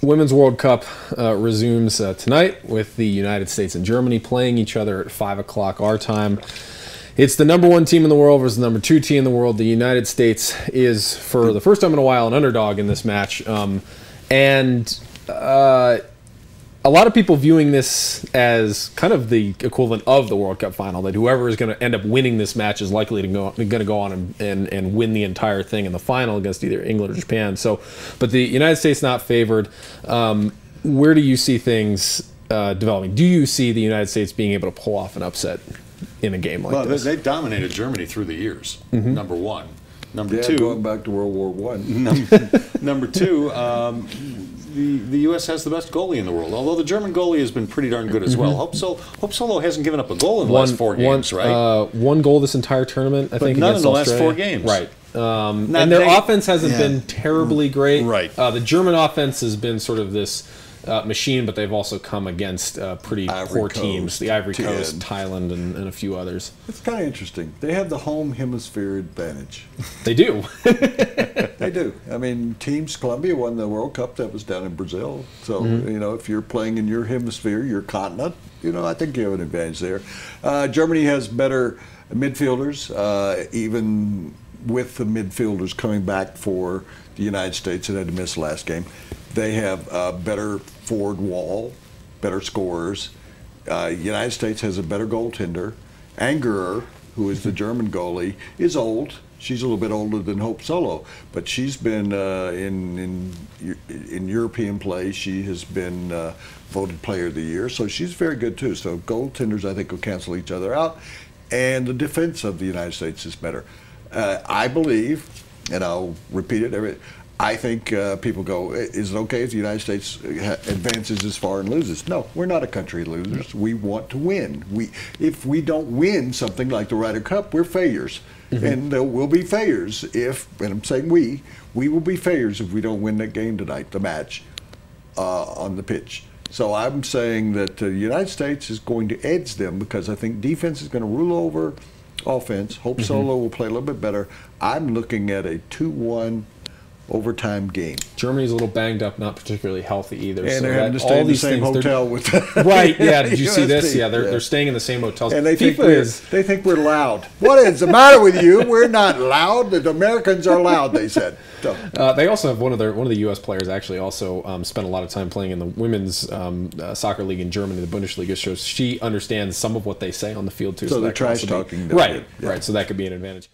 Women's World Cup resumes tonight with the United States and Germany playing each other at 5 o'clock our time. It's the #1 team in the world versus the #2 team in the world. The United States is, for the first time in a while, an underdog in this match. A lot of people viewing this as kind of the equivalent of the World Cup final, that whoever is going to end up winning this match is likely to go on and win the entire thing in the final against either England or Japan. So, but the United States not favored. Where do you see things developing? Do you see the United States being able to pull off an upset in a game like this? Well, they've dominated Germany through the years, number one. Number two, going back to World War I. Number two, the U.S. has the best goalie in the world, although the German goalie has been pretty darn good as well. Hope Solo hasn't given up a goal in the last 4 games, right? One goal this entire tournament, I think, none against in the Australia. last 4 games. Right. And their offense hasn't been terribly great. Right. The German offense has been sort of this machine, but they've also come against pretty poor teams. The Ivory Coast, Thailand, and a few others. It's kind of interesting. They have the home hemisphere advantage. They do. They do. I mean, Teams Colombia won the World Cup. That was down in Brazil. So, you know, if you're playing in your hemisphere, your continent, you know, I think you have an advantage there. Germany has better midfielders, even with the midfielders coming back for the United States that had to miss last game. They have a better forward wall, better scorers. United States has a better goaltender. Angerer, who is the German goalie, is old. She's a little bit older than Hope Solo, but she's been in European play. She has been voted Player of the Year, so she's very good too. So goaltenders, I think, will cancel each other out, and the defense of the United States is better. I believe, and I'll repeat it I think people go, is it okay if the United States advances this far and loses? No, we're not a country of losers. We want to win. If we don't win something like the Ryder Cup, we're failures. And there will be failures if, and I'm saying we will be failures if we don't win that game tonight, the match, on the pitch. So I'm saying that the United States is going to edge them because I think defense is going to rule over offense. Hope Solo will play a little bit better. I'm looking at a 2-1 overtime game. Germany's a little banged up, not particularly healthy either. And so they're having to stay in the same hotel with right, yeah, did you see this? Yeah, they're staying in the same hotels. And they think we're loud. What is the matter with you? We're not loud. The Americans are loud, they said. So. They also have one of the U.S. players actually also spent a lot of time playing in the women's soccer league in Germany, the Bundesliga. So she understands some of what they say on the field too. So they're trash talking. Right, right. So that could be an advantage.